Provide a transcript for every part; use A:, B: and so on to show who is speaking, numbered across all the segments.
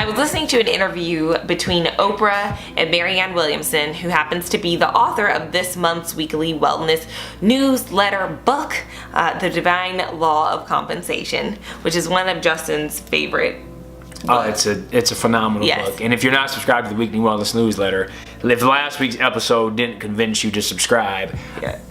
A: I was listening to an interview between Oprah and Marianne Williamson, who happens to be the author of this month's weekly wellness newsletter book, The Divine Law of Compensation, which is one of Justin's favorite books.
B: Oh, it's a phenomenal book. And if you're not subscribed to the weekly wellness newsletter, if last week's episode didn't convince you to subscribe,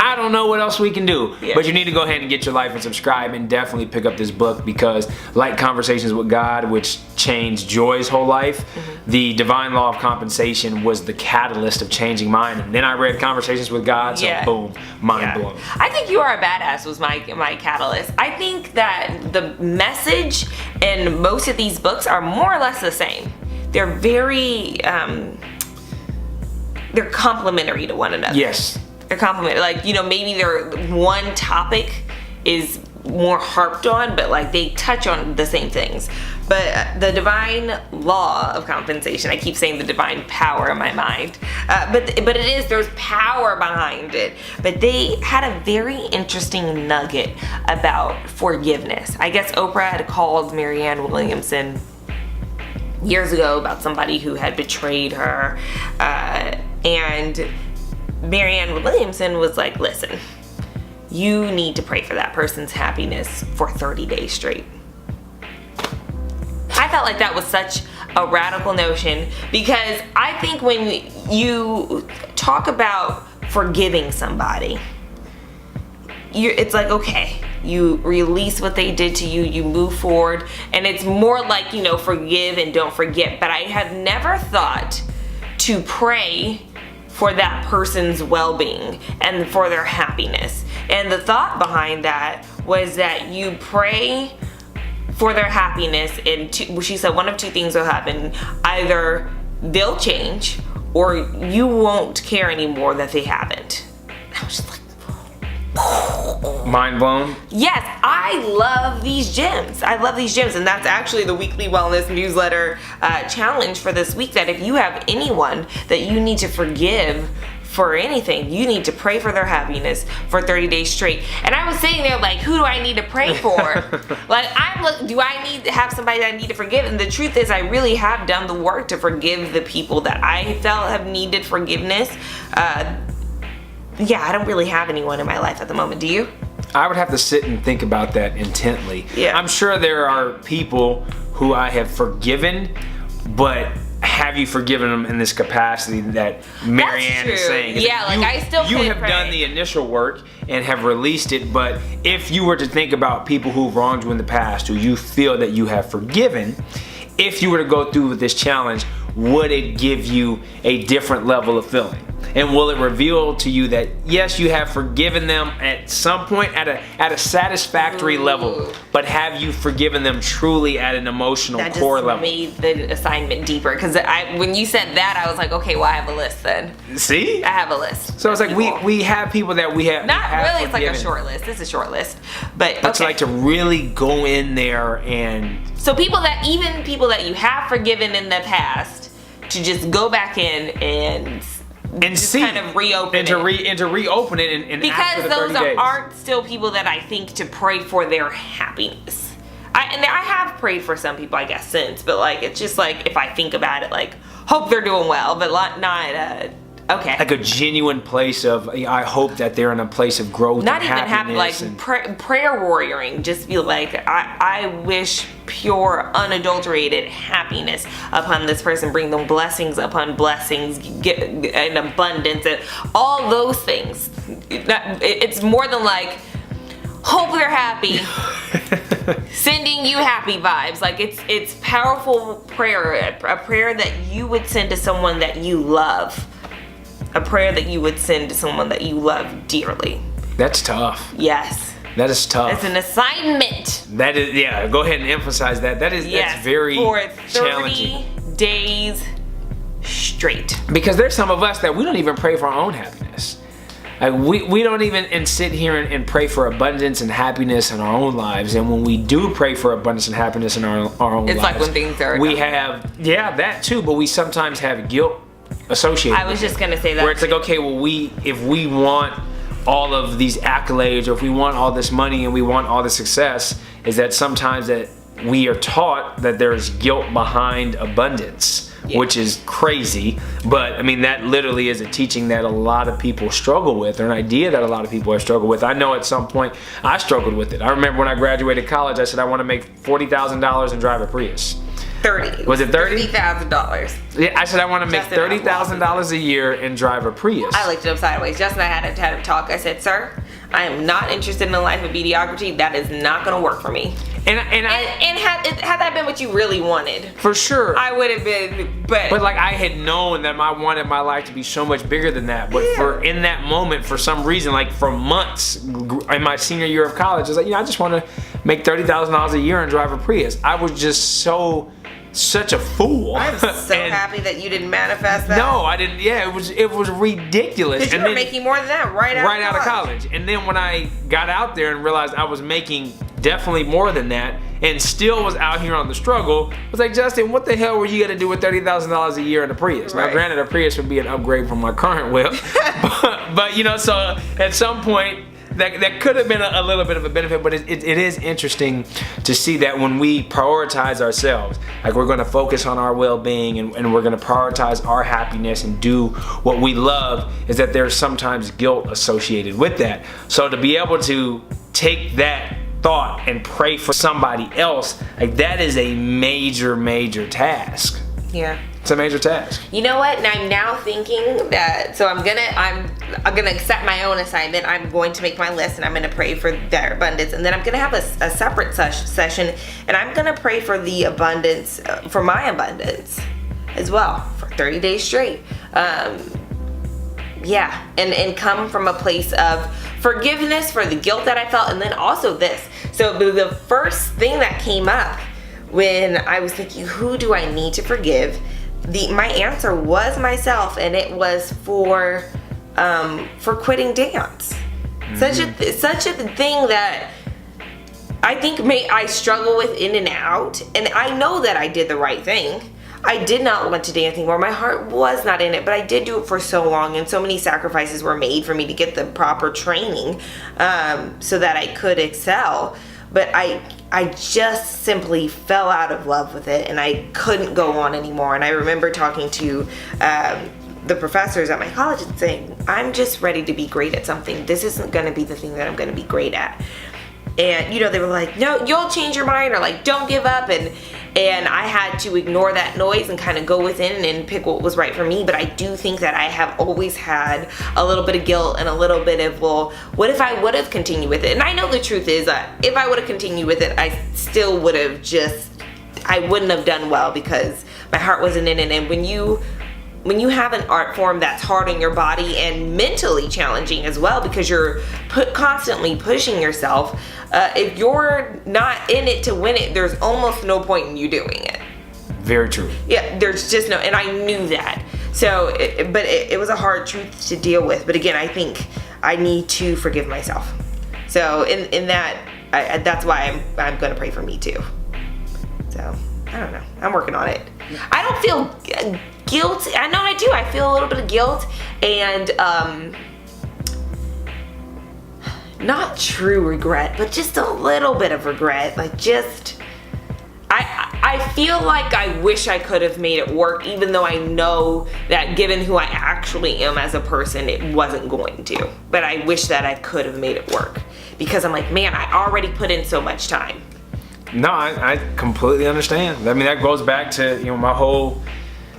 B: I don't know what else we can do. But you need to go ahead and get your life and subscribe, and definitely pick up this book, because like Conversations with God, which changed Joy's whole life, the Divine Law of Compensation was the catalyst of changing mine. And then I read Conversations with God, so boom, mind blown.
A: I think You Are a Badass was my catalyst. I think that the message in most of these books are more or less the same. They're very they're complementary to one another.
B: Yes.
A: They're complementary. Like, maybe one topic is more harped on, but like they touch on the same things. But the divine law of compensation, I keep saying the divine power in my mind, but it is, there's power behind it. But they had a very interesting nugget about forgiveness. I guess Oprah had called Marianne Williamson years ago about somebody who had betrayed her, and Marianne Williamson was like, listen, you need to pray for that person's happiness for 30 days straight. I felt like that was such a radical notion, because I think when you talk about forgiving somebody, it's like, okay, you release what they did to you, you move forward, and it's more like, forgive and don't forget. But I have never thought to pray for that person's well-being and for their happiness. And the thought behind that was that you pray for their happiness, and she said one of two things will happen. Either they'll change, or you won't care anymore that they haven't. I was just like,
B: mind blown.
A: Yes, I love these gems. And that's actually the weekly wellness newsletter challenge for this week, that if you have anyone that you need to forgive for anything, you need to pray for their happiness for 30 days straight. And I was sitting there like, who do I need to pray for? Do I need to have somebody that I need to forgive? And the truth is, I really have done the work to forgive the people that I felt have needed forgiveness. I don't really have anyone in my life at the moment. Do you?
B: I would have to sit and think about that intently.
A: Yeah.
B: I'm sure there are people who I have forgiven, but have you forgiven them in this capacity that Marianne is saying?
A: Yeah, I still
B: you have done the initial work and have released it, but if you were to think about people who wronged you in the past, who you feel that you have forgiven, if you were to go through with this challenge, would it give you a different level of feeling? And will it reveal to you that yes, you have forgiven them at some point at a satisfactory level, but have you forgiven them truly at an emotional core level?
A: That just made the assignment deeper, because when you said that, I was like, okay, well, I have a list then.
B: See?
A: I have a list.
B: So it's like we have people that we have
A: not really.
B: Forgiven.
A: It's like a short list. It's a short list, but
B: it's like to really go in there and.
A: So people that you have forgiven in the past, to just go back in and just
B: see,
A: kind of reopen
B: and to reopen it and
A: because
B: after the 30
A: those
B: days.
A: aren't still people that I think to pray for their happiness. I have prayed for some people, I guess, since, but like it's just like, if I think about it, like hope they're doing well, but not okay.
B: Like a genuine place of, I hope that they're in a place of growth.
A: Not
B: and
A: even happy, like prayer warrioring. Just be like, I wish pure, unadulterated happiness upon this person. Bring them blessings upon blessings, get an abundance, and all those things. It's more than like, hope they're happy. Sending you happy vibes. Like it's powerful prayer, a prayer that you would send to someone that you love. A prayer that you would send to someone that you love dearly.
B: That's tough.
A: Yes.
B: That is tough.
A: It's an assignment.
B: That is, yeah, go ahead and emphasize that. That's very
A: for 30
B: challenging.
A: days straight.
B: Because there's some of us that we don't even pray for our own happiness. Like we don't even sit here and pray for abundance and happiness in our own lives. And when we do pray for abundance and happiness in our own lives,
A: it's like when things are
B: we have, that too, but we sometimes have guilt associated.
A: I was just gonna say that.
B: Where it's like, okay, well, if we want all of these accolades, or if we want all this money and we want all the success, is that sometimes that we are taught that there's guilt behind abundance, which is crazy. But I mean, that literally is a teaching that a lot of people struggle with, or an idea that a lot of people have struggled with. I know at some point I struggled with it. I remember when I graduated college, I said I want to make $40,000 and drive a Prius.
A: 30.
B: Was it 30?
A: $30,000.
B: Yeah, I said I want to make $30,000 a year and drive a Prius.
A: I looked it up sideways. Justin and I had a talk. I said, sir, I am not interested in a life of mediocrity. That is not going to work for me. And had that been what you really wanted,
B: for sure,
A: I would have been. But
B: like, I had known that I wanted my life to be so much bigger than that. But for in that moment, for some reason, like for months in my senior year of college, I was like, I just want to make $30,000 a year and drive a Prius. I was just such a fool.
A: I'm so happy that you didn't manifest that.
B: No, I didn't. Yeah, it was ridiculous.
A: Because you were making more than that right out of college.
B: And then when I got out there and realized I was making definitely more than that, and still was out here on the struggle, I was like, Justin, what the hell were you gonna do with $30,000 a year in a Prius? Right. Now, granted, a Prius would be an upgrade from my current whip, but so at some point, that could have been a little bit of a benefit. But it is interesting to see that when we prioritize ourselves, like we're going to focus on our well-being and we're going to prioritize our happiness and do what we love, is that there's sometimes guilt associated with that. So to be able to take that thought and pray for somebody else, like that is a major task.
A: Yeah.
B: It's a major task.
A: You know what? And I'm now thinking that, so I'm gonna accept my own assignment. I'm going to make my list and I'm gonna pray for their abundance, and then I'm gonna have a separate session, and I'm gonna pray for the abundance, for my abundance as well, for 30 days straight. Yeah, and come from a place of forgiveness for the guilt that I felt, and then also this. So the first thing that came up when I was thinking, who do I need to forgive? My answer was myself, and it was for quitting dance. Mm-hmm. Such a thing that I think I struggle with in and out, and I know that I did the right thing. I did not want to dance anymore. My heart was not in it, but I did do it for so long, and so many sacrifices were made for me to get the proper training so that I could excel. But I just simply fell out of love with it, and I couldn't go on anymore. And I remember talking to the professors at my college and saying, I'm just ready to be great at something. This isn't going to be the thing that I'm going to be great at. And, they were like, no, you'll change your mind, or like, don't give up. And I had to ignore that noise and kind of go within and pick what was right for me. But I do think that I have always had a little bit of guilt and a little bit of, well, what if I would have continued with it? And I know the truth is that if I would have continued with it, I still would have I wouldn't have done well, because my heart wasn't in it. And when you have an art form that's hard on your body and mentally challenging as well, because you're constantly pushing yourself, if you're not in it to win it, there's almost no point in you doing it.
B: Very true.
A: Yeah, there's just no, and I knew that. So, it was a hard truth to deal with. But again, I think I need to forgive myself. So in that, that's why I'm going to pray for me too. So I don't know. I'm working on it. I don't feel guilty. I know I do. I feel a little bit of guilt and not true regret, but just a little bit of regret. Like I feel like I wish I could have made it work, even though I know that given who I actually am as a person, it wasn't going to. But I wish that I could have made it work, because I'm like, man, I already put in so much time.
B: No, I completely understand. I mean, that goes back to my whole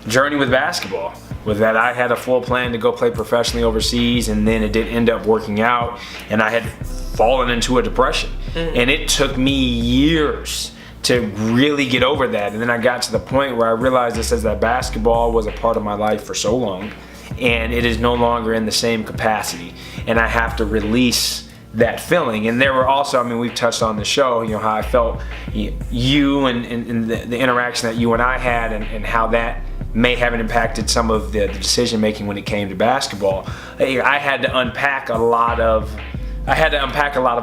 B: journey with basketball. With that, I had a full plan to go play professionally overseas, and then it did end up working out, and I had fallen into a depression. Mm-hmm. And it took me years to really get over that. And then I got to the point where I realized that basketball was a part of my life for so long, and it is no longer in the same capacity, and I have to release that feeling. And there were also, we've touched on the show, how I felt you and the interaction that you and I had, and how that may have impacted some of the decision making when it came to basketball. I had to unpack a lot of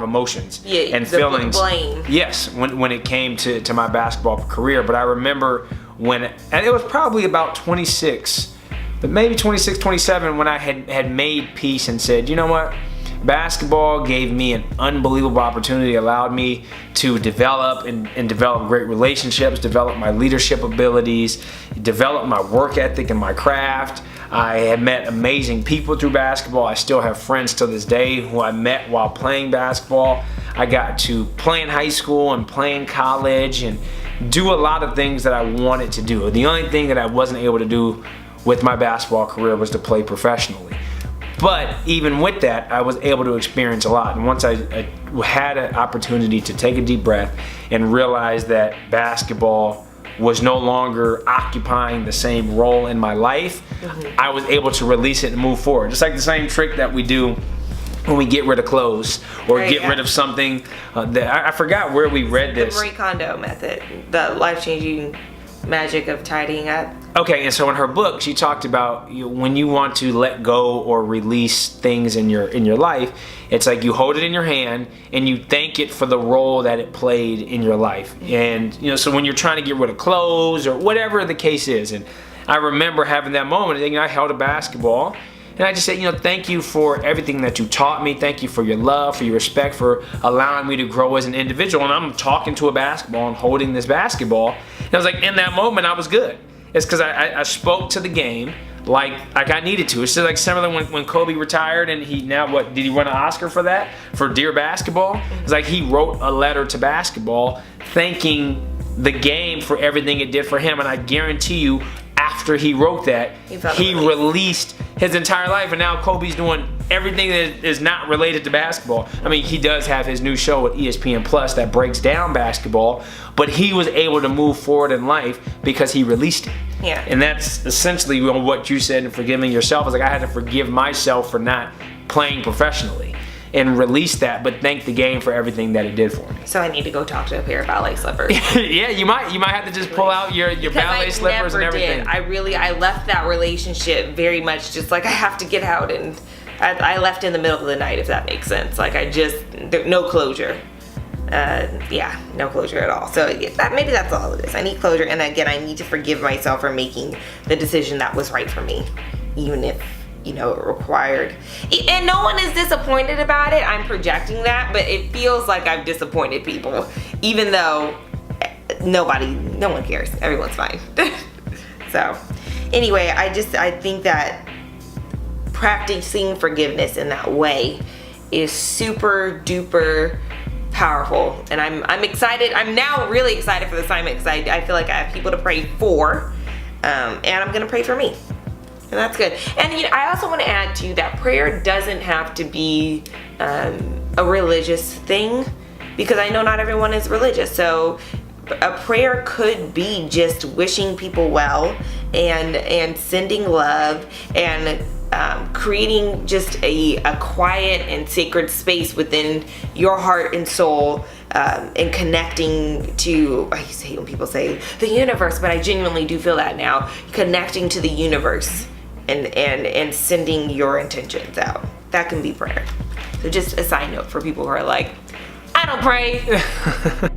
B: emotions and feelings.
A: Blame.
B: Yes, when it came to my basketball career. But I remember and it was probably about 26, but maybe 26, 27, when I had made peace and said, you know what? Basketball gave me an unbelievable opportunity, allowed me to develop and develop great relationships, develop my leadership abilities, develop my work ethic and my craft. I have met amazing people through basketball. I still have friends to this day who I met while playing basketball. I got to play in high school and play in college and do a lot of things that I wanted to do. The only thing that I wasn't able to do with my basketball career was to play professionally. But even with that, I was able to experience a lot. And once I had an opportunity to take a deep breath and realize that basketball was no longer occupying the same role in my life, I was able to release it and move forward. Just like the same trick that we do when we get rid of clothes or get rid of something. I forgot where we read this.
A: The Marie Kondo method, the life-changing magic of tidying up.
B: Okay, and so in her book, she talked about when you want to let go or release things in your life, it's like you hold it in your hand and you thank it for the role that it played in your life. And so when you're trying to get rid of clothes or whatever the case is, and I remember having that moment. I held a basketball. And I just said, thank you for everything that you taught me. Thank you for your love, for your respect, for allowing me to grow as an individual. And I'm talking to a basketball and holding this basketball. And I was like, in that moment, I was good. It's because I spoke to the game like I needed to. It's just like similar when Kobe retired and did he win an Oscar for that? For Dear Basketball? It's like he wrote a letter to basketball thanking the game for everything it did for him. And I guarantee you, after he wrote that, he released his entire life, and now Kobe's doing everything that is not related to basketball. I mean, he does have his new show at ESPN Plus that breaks down basketball, but he was able to move forward in life because he released it.
A: Yeah.
B: And that's essentially what you said in forgiving yourself. Is like I had to forgive myself for not playing professionally and release that, but thank the game for everything that it did for me.
A: So I need to go talk to a pair of ballet slippers.
B: Yeah, you might have to just pull out your ballet slippers and everything.
A: I left that relationship very much just like I have to get out, and I left in the middle of the night, if that makes sense. Like no closure. No closure at all. So maybe that's all it is. I need closure, and again, I need to forgive myself for making the decision that was right for me, even if it required. And no one is disappointed about it. I'm projecting that, but it feels like I've disappointed people, even though no one cares. Everyone's fine. So anyway, I think that practicing forgiveness in that way is super duper powerful, and I'm excited. I'm now really excited for the assignment because I feel like I have people to pray for, and I'm gonna pray for me. And that's good. And I also want to add to that prayer doesn't have to be a religious thing, because I know not everyone is religious. So a prayer could be just wishing people well and sending love and creating just a quiet and sacred space within your heart and soul, and connecting to, I hate when people say the universe, but I genuinely do feel that now, connecting to the universe and sending your intentions out. That can be prayer. So just a side note for people who are like, I don't pray.